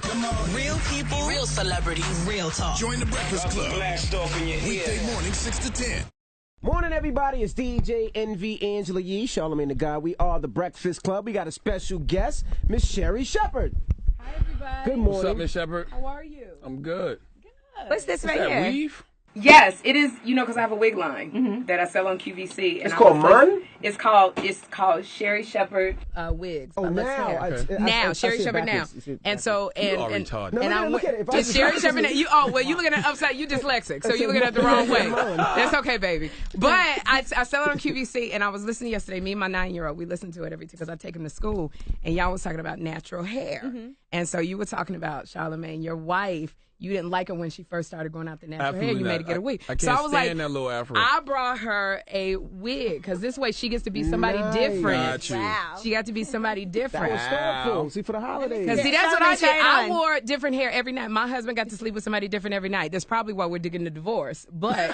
Real people, real celebrities, real talk. Join the Breakfast Club. Blast off in your weekday morning, 6 to 10. Morning, everybody. It's DJ NV Angela Yee, Charlamagne the God. We are the Breakfast Club. We got a special guest, Miss Sherri Shepherd. Hi, everybody. Good morning. What's up, Miss Shepherd? How are you? I'm good. What's Is that weave? Yes, it is. You know, because I have a wig line that I sell on QVC. It's called Mun? It's called Sherri Shepherd wigs. Oh, now. Okay. Now, Sherri Shepherd now. And so, You are retarded. No, and I look at it. it's Sherri Shepherd now. You looking at it upside. You dyslexic, so you looking at it the wrong way. That's okay, baby. But I sell it on QVC, and I was listening yesterday. Me and my 9-year-old, we listen to it every day because I take him to school, and y'all was talking about natural hair, and so you were talking about Charlamagne, your wife. You didn't like her when she first started going out the natural hair. You made her get a wig. I can't so I was stand like, that little afro. I brought her a wig because this way she gets to be somebody different. Got you. Wow. She got to be somebody different. That was thoughtful. See, for the holidays. Because see, that's Tell what me, I did. try it I on. wore different hair every night. My husband got to sleep with somebody different every night. That's probably why we're digging the divorce. But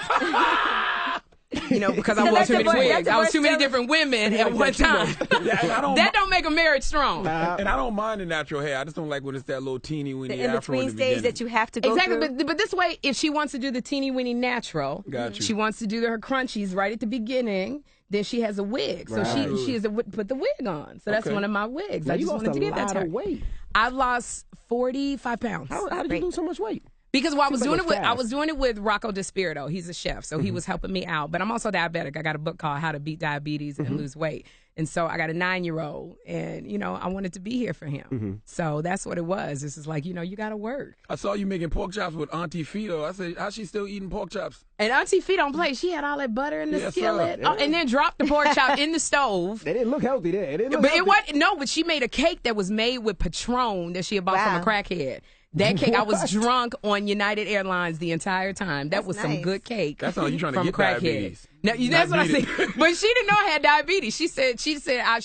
you know, because I So wore that too many divorce- wigs. that I was divorce too many still- different women at one time. Yeah, and I don't That don't make a marriage strong. And I don't mind the natural hair. I just don't like when it's that little teeny weeny In afro in between the stage beginning. that you have to go Exactly, through. but this way, if she wants to do the teeny weeny natural, Got you. she wants to do her crunchies right at the beginning. Then she has a wig, so Right. she has to put the wig on. So that's Okay. one of my wigs. Now, I you just lost wanted to a get that lot to her. of weight. I lost 45 pounds. How did you lose so much weight? Because I was Seems doing like it with it's I fast. was doing it with Rocco DeSpirito. He's a chef, so he was helping me out. But I'm also diabetic. I got a book called How to Beat Diabetes and Lose Weight. And so I got a 9-year-old, and I wanted to be here for him. So that's what it was. This is like, you got to work. I saw you making pork chops with Auntie Fido. I said, how's she still eating pork chops? And Auntie Fee don't play. She had all that butter in the Yes, skillet, sir. and then dropped the pork chop in the stove. They didn't look healthy there. It didn't look But healthy. it wasn't. No, but she made a cake that was made with Patron that she had bought from a Wow. crackhead. That cake, I was What? drunk on United Airlines the entire time. That That's was some nice. good cake. That's how you trying to from get a crackhead. diabetes. No, that's what I Not said. need it. But she didn't know I had diabetes. She said she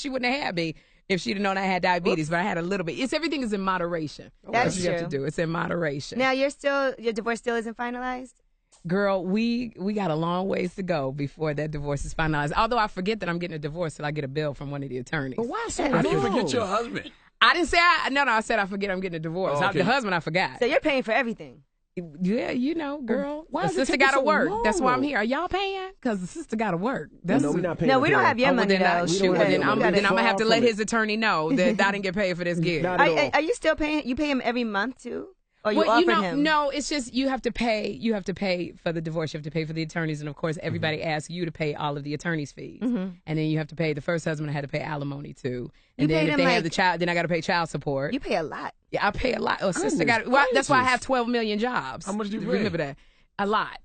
wouldn't have had me if she'd have known I had diabetes. But I had a little bit. Everything is in moderation. That's what you have to true. do. It's in moderation. Now your divorce still isn't finalized? Girl, we got a long ways to go before that divorce is finalized. Although I forget that I'm getting a divorce till I get a bill from one of the attorneys. But why so How do you long? forget your husband? I didn't say I said I forget I'm getting a divorce. Oh, okay. The husband I forgot. So you're paying for everything. Yeah, girl. Why The is it sister taking got to so work. long, That's why I'm though? here. Are y'all paying? Because the sister got to work. That's No, we're not paying. No, we don't have your Oh, well, money then I, though. shoot, don't well, have then your I'm money. gonna have to Far let from his attorney know that I didn't get paid for this gig. Not at all. Are you still paying? You pay him every month too, or you Well, offered him? no, it's just you have to pay. You have to pay for the divorce. You have to pay for the attorneys, and of course, everybody asks you to pay all of the attorneys' fees. And then you have to pay the first husband. I had to pay alimony too, and You then paid if him, they have like- the child, then I got to pay child support. You pay a lot. Yeah, I pay a lot. Oh, sister Goodness got. Well, that's why I gracious. have 12 million jobs. How much do you pay? Remember that? A lot.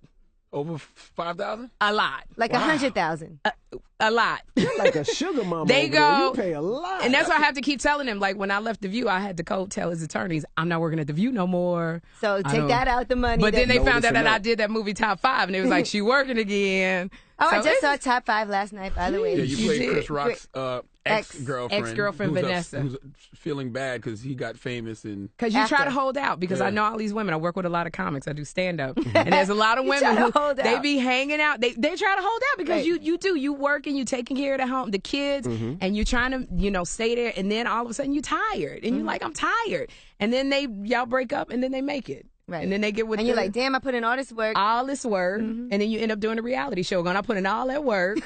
Over 5,000? A lot. Like Wow. 100,000. A lot. Like a sugar mama. They over there. go- You pay a lot. And that's why I have to keep telling him. Like when I left the View, I had to tell his attorneys, I'm not working at the View no more. So I take don't- that out the money. But then they No, found out listen that I up. did that movie Top 5, and it was like, she working again. Oh, I So just it's- saw Top 5 last night, by the way. Yeah, you You played did. Chris Rock's ex-girlfriend. Ex-girlfriend, who's Vanessa. who's feeling bad because he got famous and... Because you try After. to hold out. Because Yeah. I know all these women. I work with a lot of comics. I do stand up, and there's a lot of You women try who to hold they out. be hanging out. They try to hold out because Right. you work and you taking care of the home, the kids, and you trying to stay there. And then all of a sudden you tired, and you're like, I'm tired. And then y'all break up, and then they make it. Right. And then they get with And you're like, damn, I put in all this work. all this work, and then you end up doing a reality show. Going, I put in all that work,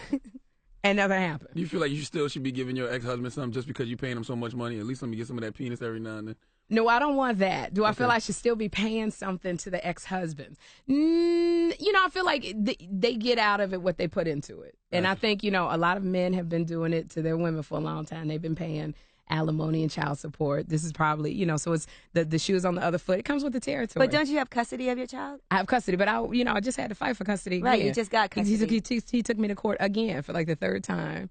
and nothing happened. You feel like you still should be giving your ex-husband something just because you're paying him so much money? At least let me get some of that penis every now and then. No, I don't want that. Do I feel I should still be paying something to the ex-husbands? I feel like they get out of it what they put into it. And I think, a lot of men have been doing it to their women for a long time. They've been paying alimony and child support. This is probably, so it's the shoes on the other foot. It comes with the territory. But don't you have custody of your child? I have custody, but I just had to fight for custody. Right, again. you just got custody. He took me to court again for like the third time.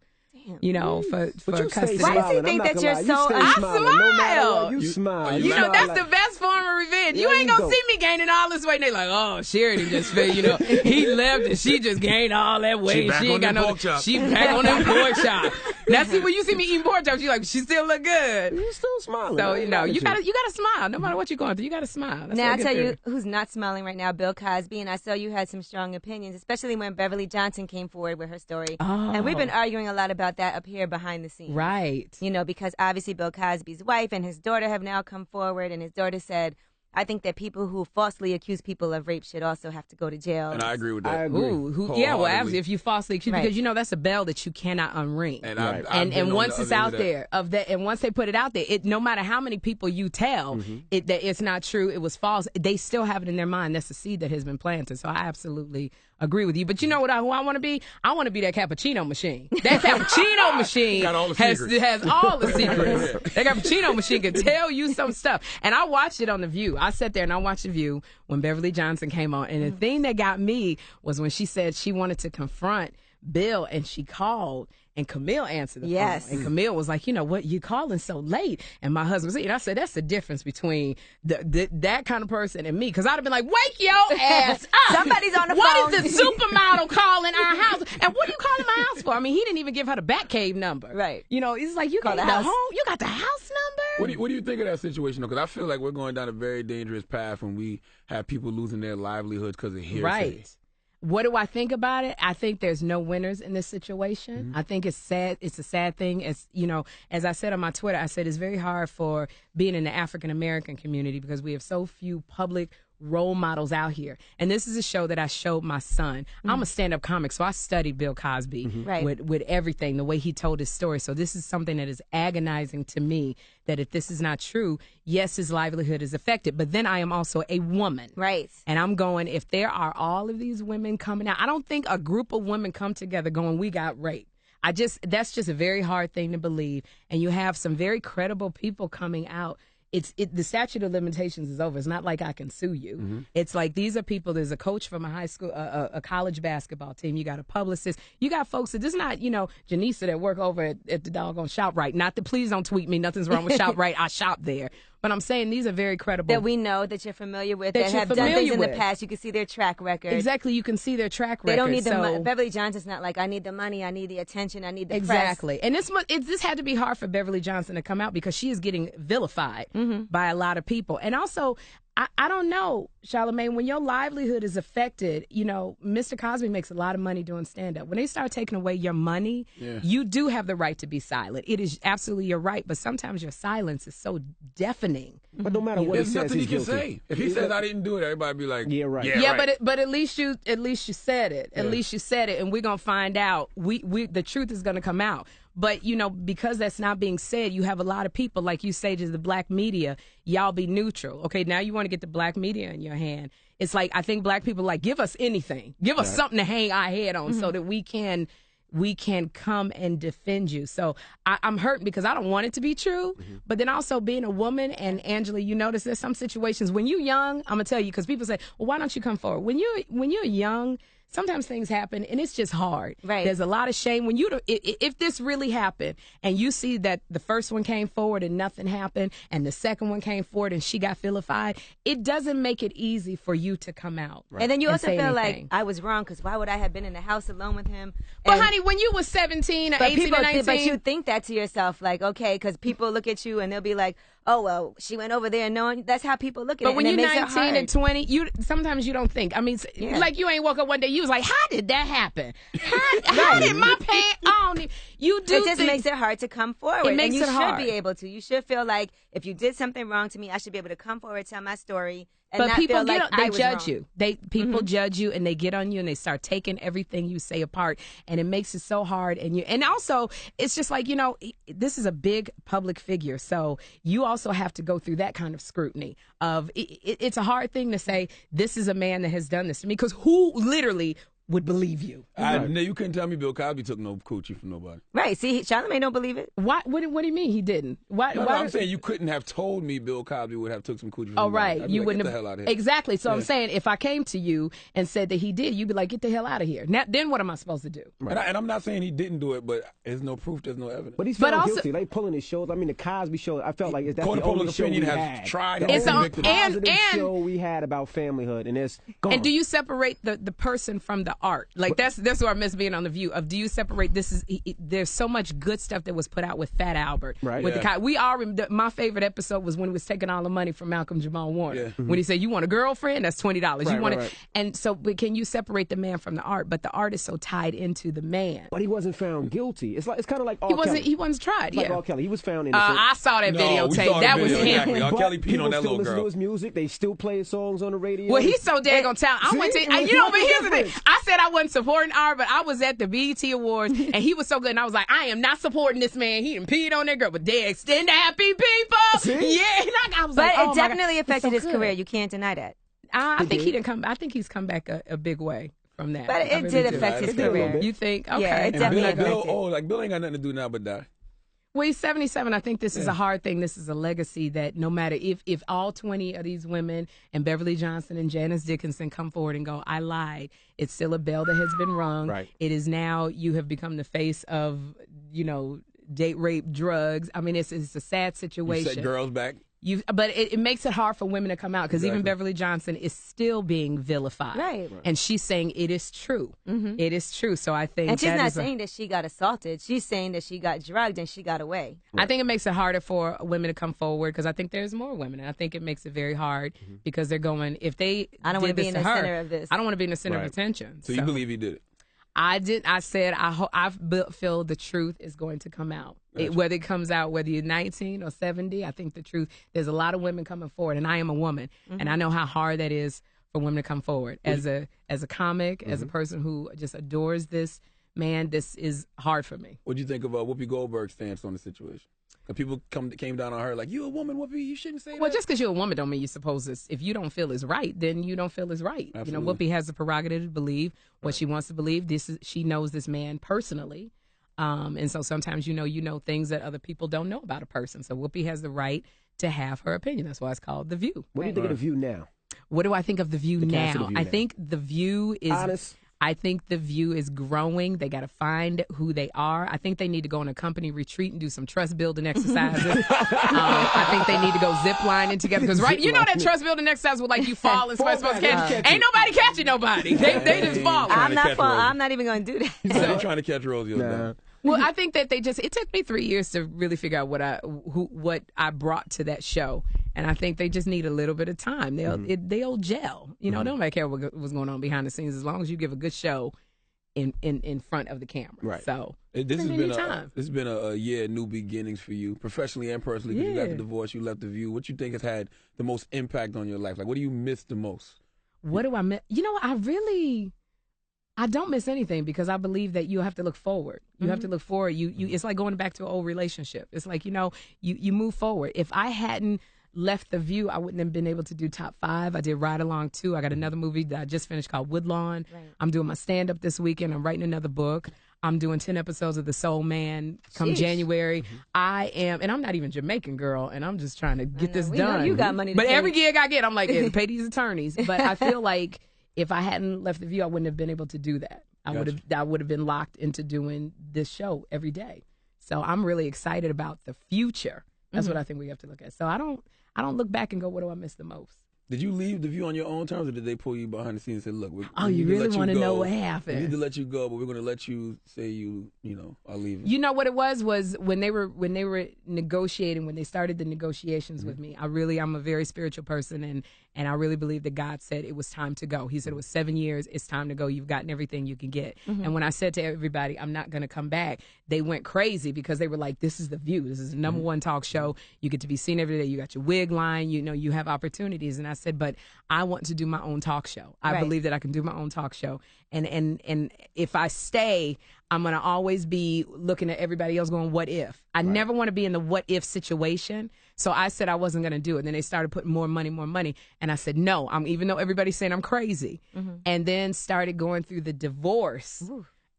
Damn. For But you custody. stay Why does he smiling. think I'm not that gonna you're lie. You so- stay I smiling. No matter smile. what, you smile. you That's smile the best form of revenge. You There ain't you gonna go. see me gaining all this weight. And they like, oh, Sherri just feel, he left and she just gained all that weight. back She on ain't got them no. pork chops. She back on them pork chops. Now, see, when you see me eating pork chops, you're like, she still look good. You still smiling. So, man. you gotta smile. No matter what you're going through, you gotta smile. That's Now, what I I tell get you through. who's not smiling right now, Bill Cosby, and I saw you had some strong opinions, especially when Beverly Johnson came forward with her story. Oh. And we've been arguing a lot about that up here behind the scenes. Right. You know, because obviously Bill Cosby's wife and his daughter have now come forward, and his daughter said, I think that people who falsely accuse people of rape should also have to go to jail. And I agree with that. I agree. Ooh, yeah, well, obviously, if you falsely accuse, Right. because that's a bell that you cannot unring. And Right. And once it's out there and once they put it out there, no matter how many people you tell that it's not true, it was false, they still have it in their mind. That's a seed that has been planted. So I absolutely agree with you. But you know who I want to be? I want to be that cappuccino machine. That cappuccino machine Got all the has all the secrets. Yeah. That cappuccino machine can tell you some stuff. And I watched it on The View. I sat there and I watched The View when Beverly Johnson came on. And the thing that got me was when she said she wanted to confront Bill, and she called, and Camille answered the Yes. phone. And Camille was like, you know what, you calling so late? And my husband said, I said, that's the difference between that kind of person and me. Because I'd have been like, wake your ass up. Somebody's on the phone. What is the supermodel calling our house? And what are you calling my house for? I mean, he didn't even give her the Batcave number. Right. You know, it's like, you Call got the the house. home, you got the house number? What do you think of that situation, though? Because I feel like we're going down a very dangerous path when we have people losing their livelihoods because of hearsay. Right. What do I think about it? I think there's no winners in this situation. I think it's sad. It's a sad thing. As as I said on my Twitter, I said it's very hard for being in the African American community because we have so few public role models out here. And this is a show that I showed my son. I'm a stand-up comic, so I studied Bill Cosby Right. with everything, the way he told his story. So this is something that is agonizing to me, that if this is not true, yes, his livelihood is affected. But then I am also a woman. Right. And I'm going, if there are all of these women coming out, I don't think a group of women come together going, we got raped. That's just a very hard thing to believe. And you have some very credible people coming out. The statute of limitations is over. It's not like I can sue you. It's like these are people. There's a coach from a high school, a college basketball team. You got a publicist. You got folks that this is not, Janisa that work over at the doggone ShopRite. Not that, please don't tweet me. Nothing's wrong with ShopRite. I shop there. But I'm saying these are very credible. That we know that you're familiar with, That that you're have done things familiar in the with. past. You can see their track record. Exactly. You can see their track record. They don't need the So- money. Beverly Johnson's not like, I need the money, I need the attention, I need the press. Exactly. And this had to be hard for Beverly Johnson to come out because she is getting vilified by a lot of people. And also, I don't know, Charlamagne, when your livelihood is affected, Mr. Cosby makes a lot of money doing stand-up. When they start taking away your money, you do have the right to be silent. It is absolutely your right, but sometimes your silence is so deafening. But no matter what There's he says, nothing he's he can guilty. say. If he says I didn't do it, everybody be like, Yeah, right. Yeah, Yeah, right. but at least you said it. At least you said it, and we're gonna find out. The truth is gonna come out. But because that's not being said, you have a lot of people, like you say, just the black media. Y'all be neutral. Okay, now you want to get the black media in your hand. It's like I think black people like give us anything, give us something to hang our head on, so that we can come and defend you. So I'm hurt because I don't want it to be true. But then also being a woman, and Angela, you notice there's some situations when you're young, I'm gonna tell you, because people say, well, why don't you come forward? When you're young, sometimes things happen and it's just hard. Right. There's a lot of shame when if this really happened and you see that the first one came forward and nothing happened and the second one came forward and she got vilified, it doesn't make it easy for you to come out. And then you also say feel anything. like I was wrong because why would I have been in the house alone with him? But And- honey, when you was 17 or but 18 people, or 19, but you think that to yourself, like, okay, because people look at you and they'll be like, oh, well, she went over there knowing. That's how people look at it. but when and you're it makes it 19 and hard. 20, sometimes you don't think. I mean, Yeah. like you ain't woke up one day, you was like, how did that happen? How did my pants on? You do It just think- makes it hard to come forward. It makes and you it hard. should be able to. You should feel like if you did something wrong to me, I should be able to come forward, tell my story, and But not people feel like I they was judge wrong. you. People judge you and they get on you and they start taking everything you say apart, and it makes it so hard. And also it's just like this is a big public figure, so you also have to go through that kind of scrutiny. It's a hard thing to say this is a man that has done this to me, because who literally would believe you? You couldn't tell me Bill Cosby took no coochie from nobody. Right. See, Charlamagne don't believe it. What do you mean he didn't? Why? No, why I'm saying you couldn't have told me Bill Cosby would have took some coochie from Oh, nobody. right. I'd be You like, wouldn't get have. the hell out of here. Exactly. So I'm Yeah. saying if I came to you and said that he did, you'd be like, get the hell out of here. Now, then what am I supposed to do? And I'm not saying he didn't do it, but there's no proof, there's no evidence. But he's But found also- guilty. They pulling his shows. I mean, the Cosby Show. I felt like that's Court the of only public show we opinion has had. tried The and only convicted. and- positive show we had about familyhood, and it's gone. And do you separate the person from the art. Like that's what I miss being on The View. Of do you separate? There's so much good stuff that was put out with Fat Albert. Right. With we all my favorite episode was when he was taking all the money from Malcolm Jamal Warner. Yeah. When he said, "You want a girlfriend? That's $20. You want it." Right. And so, but can you separate the man from the art? But the art is so tied into the man. But he wasn't found guilty. It's kind of like R. Kelly. He wasn't tried. Like Yeah. R. Kelly. He was found innocent. I saw that we videotape. saw the That was video, him. exactly. R. Kelly peed on that still little listen girl. to his music. They still play his songs on the radio. Well, he's so daggone talented. I went to, See? but here's the thing. I said I wasn't supporting art, but I was at the BET Awards, and he was so good, and I was like, I am not supporting this man. He done peed on that girl, but they extend to happy people. See? Yeah, I was But like, oh it definitely affected his good. career. You can't deny that. I think he didn't come. I think he's come back a big way from that. But I it really did do. affect his It did a little career. bit. You think? Okay. Yeah, it And definitely Bill, affected. Bill ain't got nothing to do now but die. Well, he's 77. I think this is a hard thing. This is a legacy that no matter if all 20 of these women and Beverly Johnson and Janice Dickinson come forward and go, I lied, it's still a bell that has been rung. Right. It is now you have become the face of, date rape, drugs. I mean, it's a sad You situation. set girls back. But it makes it hard for women to come out because even Exactly. Beverly Johnson is still being vilified. Right. And she's saying it is true. Mm-hmm. It is true. So I think And she's that not is saying that she got assaulted. She's saying that she got drugged and she got away. I think it makes it harder for women to come forward because I think there's more women, and I think it makes it very hard because they're going. If they, I don't want wanna to be in the center of this. I don't want to be in the center Right. of attention. So you believe he did it? I did. I said I feel the truth is going to come out. Whether it comes out, whether you're 19 or 70, I think the truth. There's a lot of women coming forward, and I am a woman, and I know how hard that is for women to come forward. As a comic, as a person who just adores this man, this is hard for me. What do you think of Whoopi Goldberg's stance on the situation? And people came down on her like, "You a woman, Whoopi? You shouldn't say Well, that." just because you're a woman don't mean you're supposed to. If you don't feel is right, then you don't feel is right. Absolutely. Whoopi has the prerogative to believe what she wants to believe. She knows this man personally, and so sometimes you know things that other people don't know about a person. So Whoopi has the right to have her opinion. That's why it's called The View. What do you think of The View now? What do I think of The View cast now? of The View I now. think The View is Honest. I think The View is growing. They got to find who they are. I think they need to go on a company retreat and do some trust building exercises. I think they need to go zip lining together because you know that trust building exercise where like you fall and somebody's supposed to catch you. Ain't nobody catching nobody. They just fall. Trying to catch Rosie. I'm not even going to do that. I'm trying to catch Rosie. Nah. Well, I think that it took me 3 years to really figure out what I brought to that show, and I think they just need a little bit of time. They'll gel. Nobody care what was going on behind the scenes as long as you give a good show in front of the camera. Right. So This has they been need time. this has been a year of new beginnings for you, professionally and personally. Because you got Yeah. the divorce, you left The View. What you think has had the most impact on your life? Like, what do you miss the most? What do I miss? I don't miss anything because I believe that you have to look forward. You have to look forward. It's like going back to an old relationship. It's like, you move forward. If I hadn't left The View, I wouldn't have been able to do Top 5. I did Ride Along 2. I got another movie that I just finished called Woodlawn. Right. I'm doing my stand-up this weekend. I'm writing another book. I'm doing 10 episodes of The Soul Man come January. I am, and I'm not even Jamaican, girl, and I'm just trying to get this We know done. you got money to But pay. every gig I get, I'm like, yeah, pay these attorneys. But I feel like if I hadn't left The View, I wouldn't have been able to do that. I would have been locked into doing this show every day. So I'm really excited about the future. That's what I think we have to look at. So I don't look back and go, what do I miss the most? Did you leave The View on your own terms, or did they pull you behind the scenes and say, "Look, we you need to really let want to go. know what We happened? need to let you go, but we're going to let you say you are leaving." You know what it was when they were negotiating, when they started the negotiations with me. I'm a very spiritual person, and I really believe that God said it was time to go. He said it was 7 years. It's time to go. You've gotten everything you can get. And when I said to everybody, I'm not going to come back, they went crazy because they were like, this is The View. This is the number one talk show. You get to be seen every day. You got your wig line. You have opportunities. And I said, but I want to do my own talk show. I believe that I can do my own talk show. And if I stay, I'm going to always be looking at everybody else going, what if? I never want to be in the what if situation. So I said I wasn't going to do it. And then they started putting more money. And I said, no, even though everybody's saying I'm crazy. And then started going through the divorce.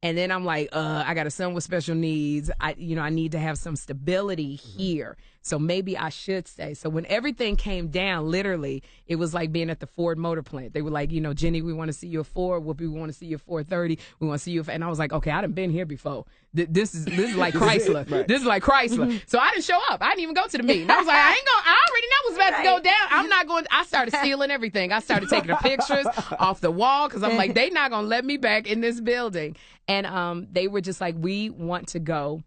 And then I'm like, I got a son with special needs. I need to have some stability here. So maybe I should stay. So when everything came down, literally, it was like being at the Ford motor plant. They were like, Jenny, we want to see you at 4. Whoopi, we want to see you at 4:30. We want to see you. And I was like, okay, I done been here before. This is like Chrysler. Right. This is like Chrysler. So I didn't show up. I didn't even go to the meeting. I was like, I already know what's about to go down. I'm not going. I started stealing everything. I started taking the pictures off the wall because I'm like, they not going to let me back in this building. And they were just like, we want to go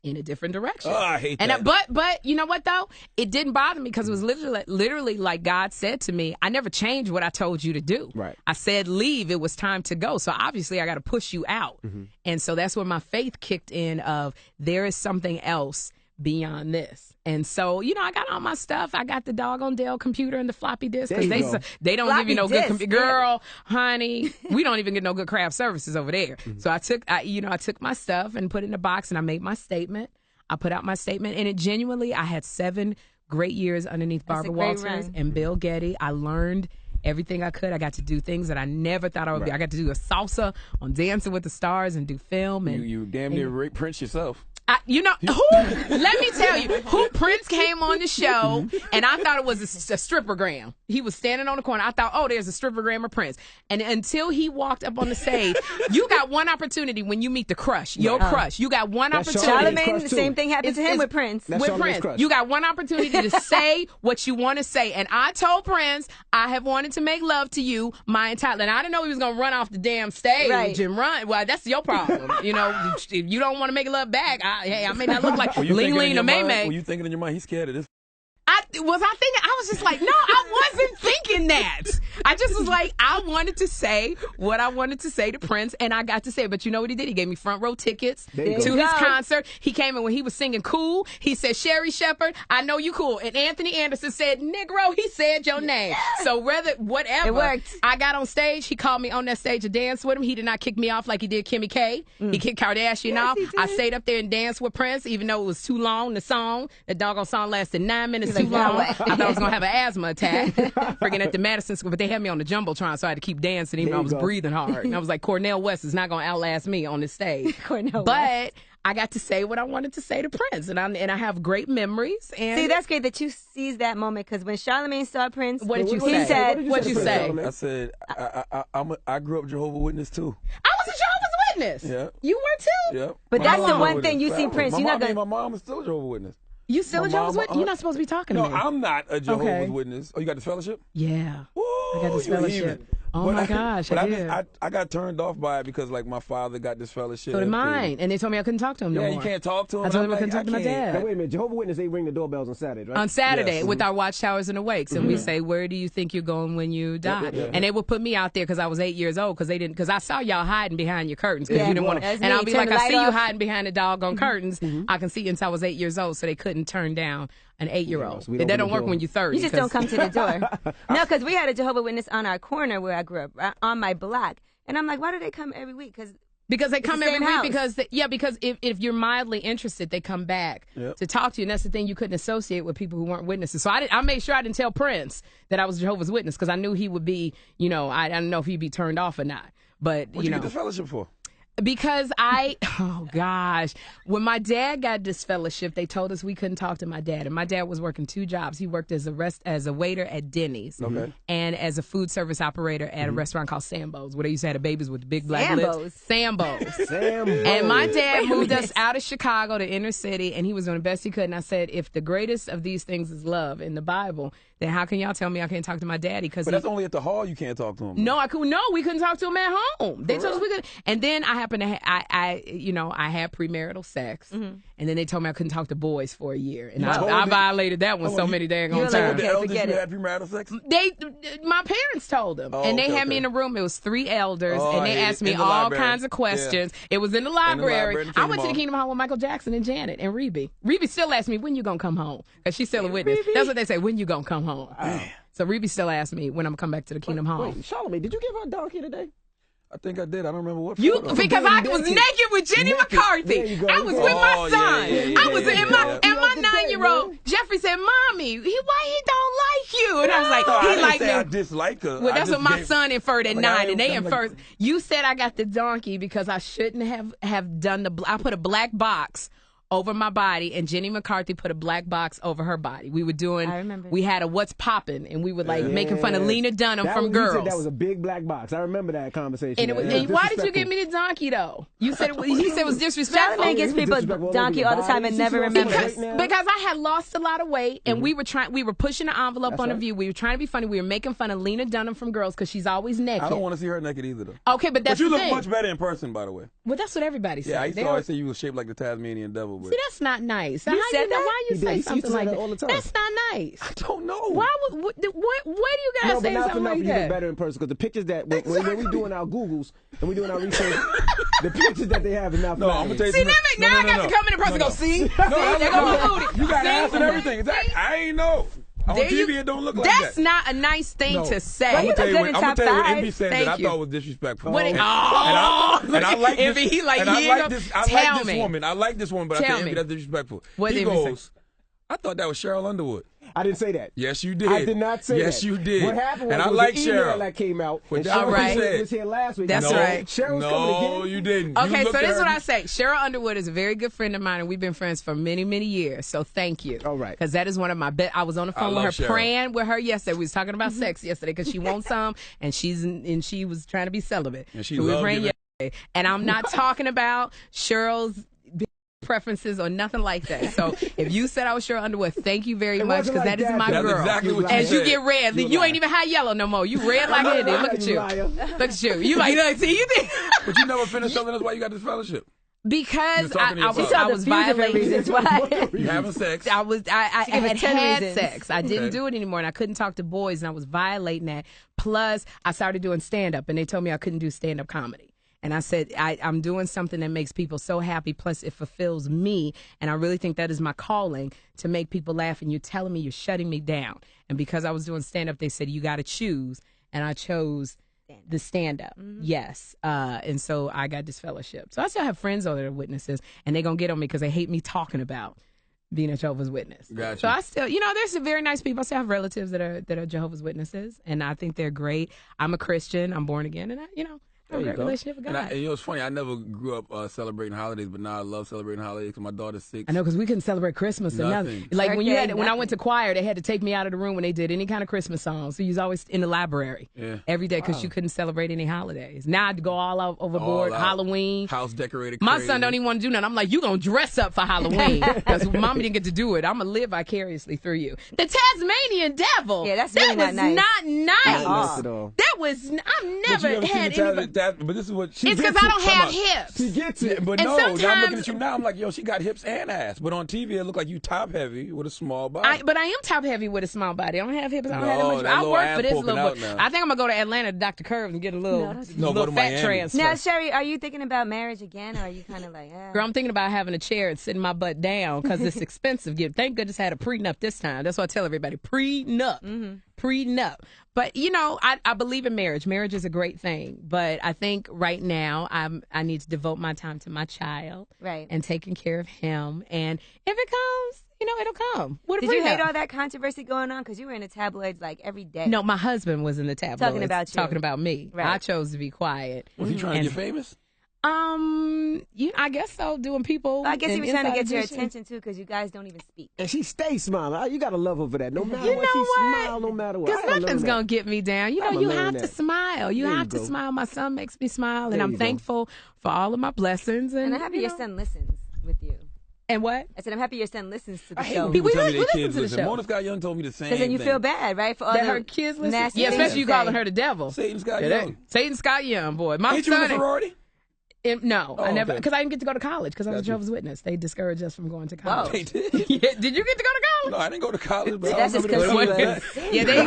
in a different direction. Oh, I hate that. But you know what though? It didn't bother me because it was literally like God said to me, I never changed what I told you to do. Right. I said leave. It was time to go. So obviously I got to push you out. And so that's where my faith kicked in of there is something else beyond this. And so, I got all my stuff. I got the doggone Dell computer and the floppy disk because they don't give you no good computer. Girl, honey, we don't even get no good craft services over there. So I took my stuff and put it in a box and I made my statement. I put out my statement and I had 7 great years underneath Barbara Walters and Bill Getty. I learned everything I could. I got to do things that I never thought I would be. I got to do a salsa on Dancing with the Stars and do film. And you damn near raped Prince yourself. Who? Let me tell you, who Prince came on the show, and I thought it was a strippergram. He was standing on the corner. I thought, oh, there's a strippergram of Prince. And until he walked up on the stage, you got one opportunity when you meet the crush, your crush. You got one opportunity. Charlamagne, the same thing happened to him with Prince. With Prince, you got one opportunity to say what you want to say. And I told Prince, I have wanted to make love to you my entire life. And I didn't know he was going to run off the damn stage and run. Well, that's your problem. If you don't want to make love back, I may not look like Ling Ling or May May. Were you thinking in your mind, he's scared of this? I was just like, no, I wasn't thinking that. I just was like, I wanted to say what I wanted to say to Prince, and I got to say it. But you know what he did? He gave me front row tickets to his concert. He came in when he was singing Cool. He said, Sherri Shepherd, I know you cool. And Anthony Anderson said, Negro, he said your name. So whatever. It worked. I got on stage. He called me on that stage to dance with him. He did not kick me off like he did Kimmy K. He kicked Kardashian off. I stayed up there and danced with Prince, even though it was too long, the doggone song lasted 9 minutes too long. I thought I was going to have an asthma attack freaking at the Madison School, but they had me on the Jumbotron, so I had to keep dancing even though I was breathing hard. And I was like, Cornel West is not going to outlast me on this stage. But I got to say what I wanted to say to Prince, and I have great memories. And see, that's great that you seized that moment, because when Charlamagne saw Prince, what did you say? He said, "What'd you say?" I said, I grew up Jehovah's Witness too. I was a Jehovah's Witness. Yeah. You were too. Yeah. But that's the one thing you see Prince. My mom is still a Jehovah's Witness. You still a Jehovah's Witness? You're not supposed to be talking to me. No, I'm not a Jehovah's Witness. Oh, you got this fellowship? Yeah. Woo, I got this fellowship. Oh my gosh, I did. I got turned off by it because my father got this fellowship. So did mine, and they told me I couldn't talk to him no more. Yeah, you can't talk to him. I told him I couldn't talk to my dad. Now, wait a minute, Jehovah's Witness, they ring the doorbells on Saturdays, right? On Saturday with our watchtowers and awakes, and we say, "Where do you think you're going when you die?" And they would put me out there because I was 8 years old because I saw y'all hiding behind your curtains because you didn't want to. And I'll be like, "I see you hiding behind the doggone curtains." I can see since I was 8 years old, so they couldn't turn down an 8-year-old. That don't work when you're 30. You just don't come to the door. No, because we had a Jehovah's Witness on our corner where I grew up, on my block. And I'm like, why do they come every week? Because they come every week house. because if you're mildly interested, they come back to talk to you. And that's the thing, you couldn't associate with people who weren't witnesses. So I made sure I didn't tell Prince that I was Jehovah's Witness because I knew he would be, I don't know if he'd be turned off or not. But, What'd you get the fellowship for? Because when my dad got this fellowship, they told us we couldn't talk to my dad. And my dad was working 2 jobs. He worked as a waiter at Denny's and as a food service operator at a restaurant called Sambo's, where they used to have the babies with the big black lips. Sambo's. And my dad moved us out of Chicago to inner city, and he was doing the best he could. And I said, if the greatest of these things is love in the Bible, then how can y'all tell me I can't talk to my daddy? But that's only at the hall you can't talk to him. No, we couldn't talk to him at home. They told us we could. And then I happened to I had premarital sex, and then they told me I couldn't talk to boys for a year, and I violated that one so many daggone times. The elders you had premarital sex? My parents told them, and they had me in a room. It was 3 elders, and they asked me all kinds of questions. Yeah. It was in the library. I went to the Kingdom Hall with Michael Jackson and Janet and Rebe. Rebe still asked me, when you gonna come home? Because she's still a witness. Rebe. That's what they say, when you gonna come home? So Rebe still asked me when I'm gonna come back to the Kingdom Hall. Wait, Charlamagne, did you give her a donkey today? I think I did. I don't remember what. Because I was naked with Jenny McCarthy. I was with my son. I was and my 9-year-old. Jeffrey said, "Mommy, why he don't like you. And I was like, I he didn't liked say me. I dislike her. Well, I that's just what my gave- son inferred at Like, I 9, and they am like- inferred. You said I got the donkey because I shouldn't have done I put a black box over my body, and Jenny McCarthy put a black box over her body. We were doing, I remember. we had a What's Poppin', and we were like making fun of Lena Dunham from You Girls. said that was a big black box. I remember that conversation. And, and why did you give me the donkey though? You said he said it was disrespectful. Charlamagne gives people donkey all the time and never remembers. Because I had lost a lot of weight, and we were pushing the envelope on The View. We were trying to be funny. We were making fun of Lena Dunham from Girls because she's always naked. I don't want to see her naked either, though. Okay, but that's you the look thing. much better in person, by the way. Well, that's what everybody says. Yeah, I used to always say you were shaped like the Tasmanian devil. But See, that's not nice. How said you know? that? Why you He say did. He something used to say like that that? all the time. That's not nice. I don't know. Why would? Where do you guys No, say but not for something like nothing, you look that? better in person because the pictures that when we doing our Googles and we doing our research, the pictures that they have is not. No, I'm gonna tell you See, something. now I got to come in person and go, see? No, They're going to booty. You got See? ass and everything. Exactly. I ain't know. On There TV, you- it don't look like that. That's not a nice thing No. to say. Well, you look good in I'm gonna top tell you what five. Envy said Thank that I you. thought was disrespectful. What it- and I like this. Envy, he like, and I here like you go. this. I Tell like this me. woman. I like this woman, but I Tell think Envy me. that's disrespectful. What He did Envy say? goes, I thought that was Cheryl Underwood. I didn't say that. Yes, you did. I did not say that. Yes, you did. What happened was, and I there was like an email Cheryl. that came out. What And that Cheryl right. was here last week. That's No, right. Cheryl's coming No, again. you didn't. You Okay, so looked this at is her what and I say. Cheryl Underwood is a very good friend of mine, and we've been friends for many, many years. So thank you. All right. Because that is one of my best. I was on the phone with love her, Cheryl. praying with her yesterday. We was talking about sex yesterday because she wants some, and she was trying to be celibate. And she so we were loved praying giving- yesterday. And I'm not talking about Cheryl's preferences or nothing like that. So if you said I was Cheryl Underwood, thank you very It much wasn't because like that is that, my though. That's girl. exactly what you As you said. get red, You you liar. ain't even high yellow no more. You red like it is. Look at you. liar. Look at you. You like, look, see, you think. But you never finished telling us why you got this fellowship. Because You're talking to your father. I The was few different violating. reasons why. You having sex. I gave us had 10 had reasons. sex. I didn't Okay. do it anymore, and I couldn't talk to boys, and I was violating that. Plus, I started doing stand up, and they told me I couldn't do stand up comedy. And I said, I'm doing something that makes people so happy, plus it fulfills me. And I really think that is my calling, to make people laugh. And you're telling me you're shutting me down. And because I was doing stand up, they said, you got to choose. And I chose the stand up. Yes. And so I got this fellowship. So I still have friends that are witnesses, and they're going to get on me because they hate me talking about being a Jehovah's Witness. Gotcha. So I still, there's some very nice people. I still have relatives that are Jehovah's Witnesses, and I think they're great. I'm a Christian. I'm born again, and I have a great relationship with God. And it's funny. I never grew up celebrating holidays, but now I love celebrating holidays because my daughter's 6. I know, because we couldn't celebrate Christmas or nothing. Nothing. Like Birthday, when I went to choir, they had to take me out of the room when they did any kind of Christmas songs. So you was always in the library every day because you couldn't celebrate any holidays. Now I'd go all out overboard. All out. Halloween. House decorated. My crazy. son don't even want to do nothing. I'm like, you gonna dress up for Halloween because mommy didn't get to do it. I'm gonna live vicariously through you. The Tasmanian devil. Yeah, that's that really not was nice. not nice. Not at all. That was. I've But you never ever seen had the anybody. but this is what she It's gets because I it. don't Come have on. hips. She gets it. But And no, now I'm sometimes- looking at you now. I'm like, yo, she got hips and ass. But on TV, it look like you top heavy with a small body. But I am top heavy with a small body. I don't have hips. I don't have No, that much. that I little work ass for this poking little out bit. now. I think I'm gonna go to Atlanta to Dr. Curve and get a little, No, don't No, go little to fat Miami. transfer. Now, Sherri, are you thinking about marriage again, or are you kind of like, Girl, I'm thinking about having a chair and sitting my butt down because it's expensive. Thank goodness I had a prenup this time. That's what I tell everybody. Prenup. Prenup. But, I believe in marriage. Marriage is a great thing. But I think right now I need to devote my time to my child. Right. And taking care of him. And if it comes, it'll come. What a Did you prenup. hate all that controversy going on? Because you were in the tabloids like every day. No, my husband was in the tabloids. Talking about you. Talking about me. Right. I chose to be quiet. Was he trying to And- get famous? I guess so. Doing people. I guess he in was trying to inside get your edition. attention too, because you guys don't even speak. And she stays smiling. You got to love her for that. No matter You what, know she what? smile no matter what. Because I gotta nothing's learn going that. to get me down. I'ma You learn have to that. smile. You There you have to go. smile. My son makes me smile, and There I'm you go. thankful for all of my blessings. And I'm happy your son listens with you. And what? I said I'm happy your son listens to the I hate show. when people We tell me li- their we kids listen to the listen. show. Mona Scott Young told me the same Because then you thing. feel bad, right? For all That the her kids listen? nasty Yeah, things especially you say. calling her the devil. Satan Scott Yeah, Young. Satan Scott Young, boy. My Ain't you in son. a sorority? No, Oh, I never, okay. because I didn't get to go to college because I was a Gotcha. Jehovah's Witness. They discouraged us from going to college. They did? Yeah, did you get to go to college? No, I didn't go to college, but That's I just remember because that. he Yeah, they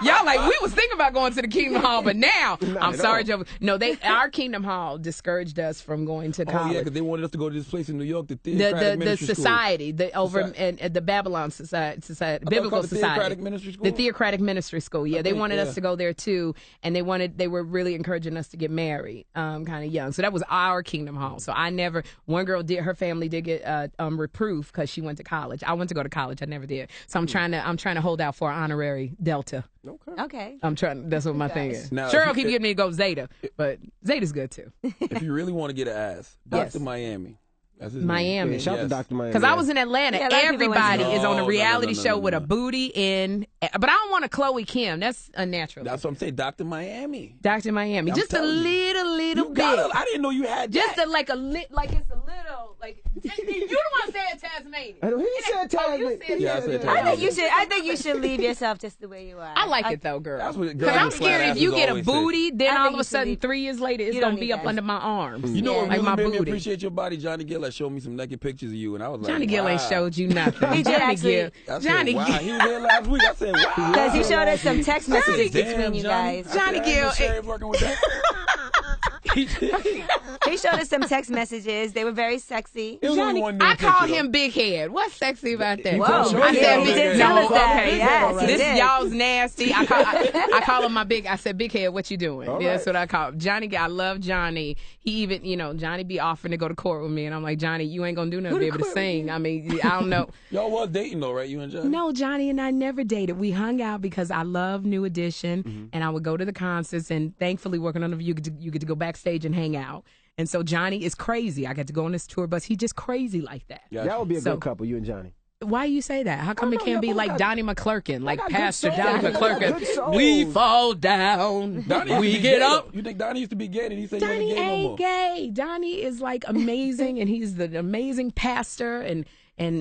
y'all like we was thinking about going to the Kingdom Hall, but now I'm at sorry, all. Jehovah. No, our Kingdom Hall discouraged us from going to Oh, college. yeah, because they wanted us to go to this place in New York, the the Theocratic Ministry School. society, the over Society. in the Babylon society, thought it was biblical called the society, Theocratic Ministry School? the Theocratic Ministry School. Yeah, they think, wanted yeah. us to go there too, and they were really encouraging us to get married, kind of young. So So that was our Kingdom Hall. So one girl her family did get reproof because she went to college. I went to go to college. I never did. So I'm trying to hold out for an honorary Delta. Okay. That's what my thing is. Now, Cheryl keep getting me to go Zeta, but Zeta's good too. If you really want to get an ass, Dr. Miami. That's his Miami. name. Shout out to Dr. Miami. Because I was in Atlanta. Yeah, a lot of people went to Everybody is on a reality no, show with a no. booty in. But I don't want a Chloe Kim. That's unnatural. That's what I'm saying. Dr. Miami. Dr. Miami. I'm Just a telling you. little You bit. got it. I didn't know you had Just that. like it's a little like you the one said Tasmania. I know he said Tasmania. Yeah, I said I think you should leave yourself just the way you are. I like it though, girl. That's what Because I'm girls with flat scared if asses you get a always say. booty, then I all think of you a should sudden leave. 3 years later it's You gonna don't be need up that. under my arms. You know what like really my made me booty. appreciate your body? Johnny Gill had showed me some naked pictures of you, and I was like, Johnny Gill ain't wow. showed you nothing. He did Johnny actually. Gill. I said, Johnny wow. Gill. He was here last week. I said, wow. Because he showed us some text messages Damn, between you Johnny. guys. Johnny I said, I Gill. ain't Sherri working with that. He did. He showed us some text messages. They were very sexy. It was only Johnny, one I naked called picture, him Big Head. What's sexy about that? Whoa. I Yeah, said he Big did Head. tell No, us that. okay. Yes, he This did. y'all's nasty. I call him I said, Big Head, what you doing? All Yeah, that's right. what I call him. Johnny, I love Johnny. He even, Johnny be offering to go to court with me. And I'm like, Johnny, you ain't going to do nothing to be able to sing. I mean, I don't know. Y'all was dating though, right? You and Johnny? No, Johnny and I never dated. We hung out because I love New Edition, and I would go to the concerts. And thankfully, working on the you get to go backstage and hang out. And so Johnny is crazy. I got to go on this tour bus. He's just crazy like that. Gotcha. That would be a So- good couple, you and Johnny. Why you say that? How come I it don't can't know, be y'all like got- Donnie McClurkin, like got good Pastor souls. Donnie Y'all got good McClurkin? souls. We fall down, Donnie used to we be get gay. up. You think Donnie used to be gay and he said he Donnie wasn't gay no ain't more? gay. Donnie is like amazing, and he's the amazing pastor, and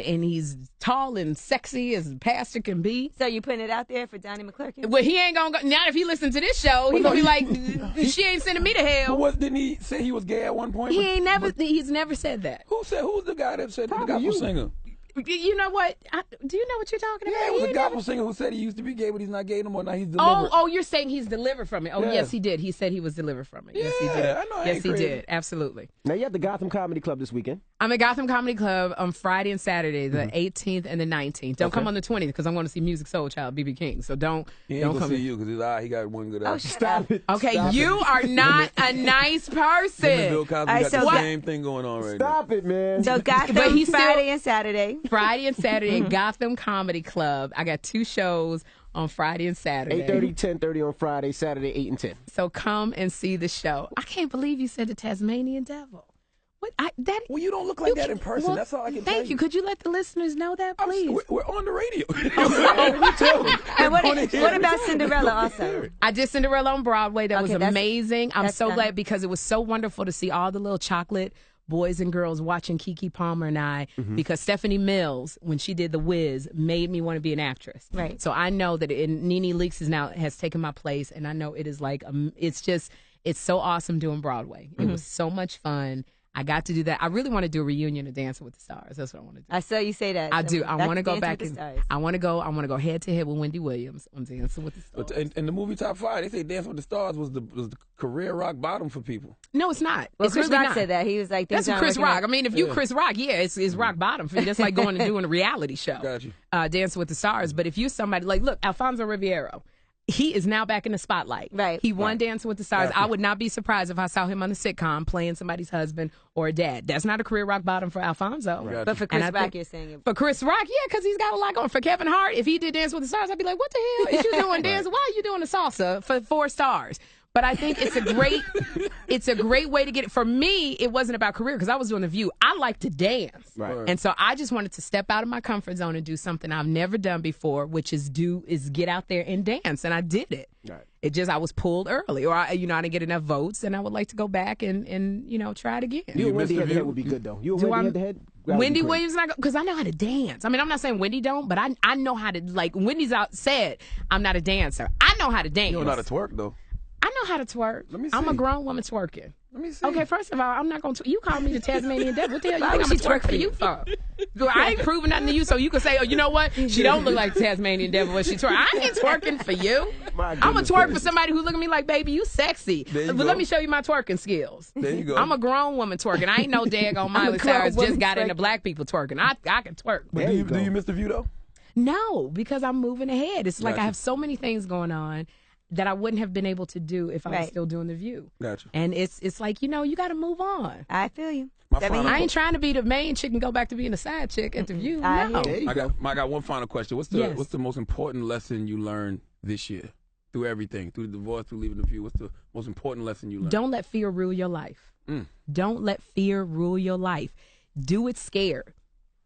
he's tall and sexy as a pastor can be. So you putting it out there for Donnie McClurkin? Well, he ain't gonna go. Not if he listens to this show. He's gonna be like, she ain't sending me to But hell. didn't he say he was gay at one point? He's never said that. Who's the guy that said the Probably gospel you. singer? You know what? Do you know what you're talking about? Yeah, it was He a ain't gospel never- singer who said he used to be gay, but he's not gay no more. Now he's delivered. Oh, you're saying he's delivered from it. Oh, Yeah. yes, he did. He said he was delivered from it. Yes, he did. Yeah, I know, I Yes, ain't he crazy. did. Absolutely. Now, you at the Gotham Comedy Club this weekend. I'm at Gotham Comedy Club on Friday and Saturday, the 18th and the 19th. Don't come on the 20th because I'm going to see Music Soul Child, B.B. King. So don't He ain't come. gonna see you because his eye, he got one good eye. Oh, shut up. it. Okay, Stop you it. are not a nice Him and Bill person. Cosby right, got so the what- same thing going on right now. Stop it, man. So Gotham But he's still- Friday and Saturday. Friday and Saturday at Gotham Comedy Club. I got 2 shows on Friday and Saturday. 8:30, 10:30 on Friday, Saturday, 8 and 10. So come and see the show. I can't believe you said the Tasmanian Devil. What? Well, you don't look like that in person. Well, That's all I can tell thank you. Could you let the listeners know that, I'm- please? We're on the radio. And what about Cinderella also? I did Cinderella on Broadway. That Okay, was that's- amazing. I'm that's so done. glad because it was so wonderful to see all the little chocolate boys and girls watching Keke Palmer and I because Stephanie Mills, when she did The Wiz, made me want to be an actress. Right. So I know that Nene Leakes has taken my place, and I know it is like, it's so awesome doing Broadway. It was so much fun. I got to do that. I really want to do a reunion of Dancing with the Stars. That's what I want to do. I saw you say that. I So do. I back want to go Dancing back with and the Stars. I want to go head to head with Wendy Williams on Dancing with the Stars. But in the movie Top 5, they say Dancing with the Stars was the career rock bottom for people. No, it's not. Well, it's Chris really Rock not. said that. He was like, That's things aren't Chris working Rock. out. I mean, if you Chris Rock, yeah, it's rock bottom for you. That's like going and doing a reality show. Got you. Dancing with the Stars. But if you're somebody like, look, Alfonso Ribeiro, he is now back in the spotlight. Right. He won Dancing with the Stars. Gotcha. I would not be surprised if I saw him on a sitcom playing somebody's husband or dad. That's not a career rock bottom for Alfonso. Gotcha. But for And Chris I Rock, think- you're saying it. For Chris Rock, yeah, because he's got a lot going. For Kevin Hart, if he did Dance with the Stars, I'd be like, what the hell is you doing dance? Why are you doing the salsa for 4 stars? But I think it's a great way to get it. For me, it wasn't about career because I was doing The View. I like to dance. Right. And so I just wanted to step out of my comfort zone and do something I've never done before, which is get out there and dance. And I did it. Right. It just, I was pulled early, or I didn't get enough votes, and I would like to go back and try it again. You and missed Wendy the head to view? head would be good, though. You and Do Wendy I- head to head? That would Wendy be great. Williams, because I know how to dance. I mean, I'm not saying Wendy don't, but I know how to, like, Wendy's said, I'm not a dancer. I know how to dance. You don't know how to twerk, though. I know how to twerk. Let me I'm a see. grown woman twerking. Let me see. Okay, first of all, I'm not going to. You call me the Tasmanian Devil. What the hell you Why think I'm would going she to twerk for you for? Girl, I ain't proving nothing to you, so you can say, oh, you know what? She don't look like the Tasmanian Devil when she twerk. I ain't twerking for you. My I'm going goodness to twerk for gracious. somebody who look at me like, baby, you sexy. There you But go. let me show you my twerking skills. There you go. I'm a grown woman twerking. I ain't no daggone Miley grown Cyrus woman just got into twerking. black people twerking. I can twerk. But There do you you, go. do you miss the view, though? No, because I'm moving ahead. It's like Gotcha. I have so many things going on. that I wouldn't have been able to do if I was still doing The View. Gotcha. And it's like, you got to move on. I feel you. I ain't trying to be the main chick and go back to being a side chick at The View. No. I got one final question. What's the most important lesson you learned this year? Through everything, through the divorce, through leaving The View, what's the most important lesson you learned? Don't let fear rule your life. Don't let fear rule your life. Do it scared.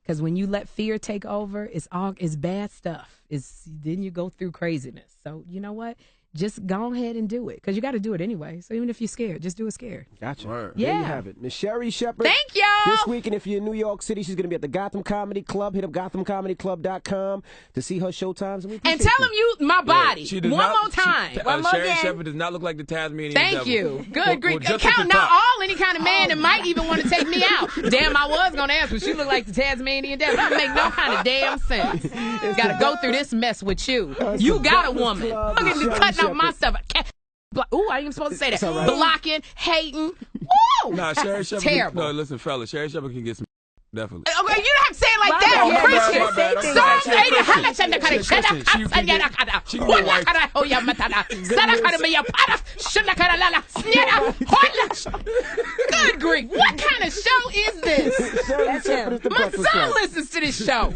Because when you let fear take over, it's bad stuff. Then you go through craziness. So you know what? Just go ahead and do it. Because you got to do it anyway. So even if you're scared, just do it scared. Gotcha. Word. There you have it. Miss Sherri Shepherd. Thank y'all. This week, and if you're in New York City, she's going to be at the Gotham Comedy Club. Hit up GothamComedyClub.com to see her showtimes. And tell them you my body. One more time. One more Sherri again. Shepherd does not look like the Tasmanian Thank devil. you. Good grief. Just at Count the not top. all any kind of man that might even want to take me out. Damn, I was going to ask, but she look like the Tasmanian devil. That make no kind of damn sense. Got to go through this mess with you. You got a woman. Look at me cutting off my stuff. Ooh, I ain't even supposed to say that. Right. Blocking, hating. Woo! Nah, Sherri Shepherd. Terrible. No, listen, fellas. Sherri Shepherd can get some. Definitely. Okay, you don't have to say it like that. My Christian. bad. Good grief. What kind of show is this? Sherri Shepherd is the My Breakfast son Club. listens to this show.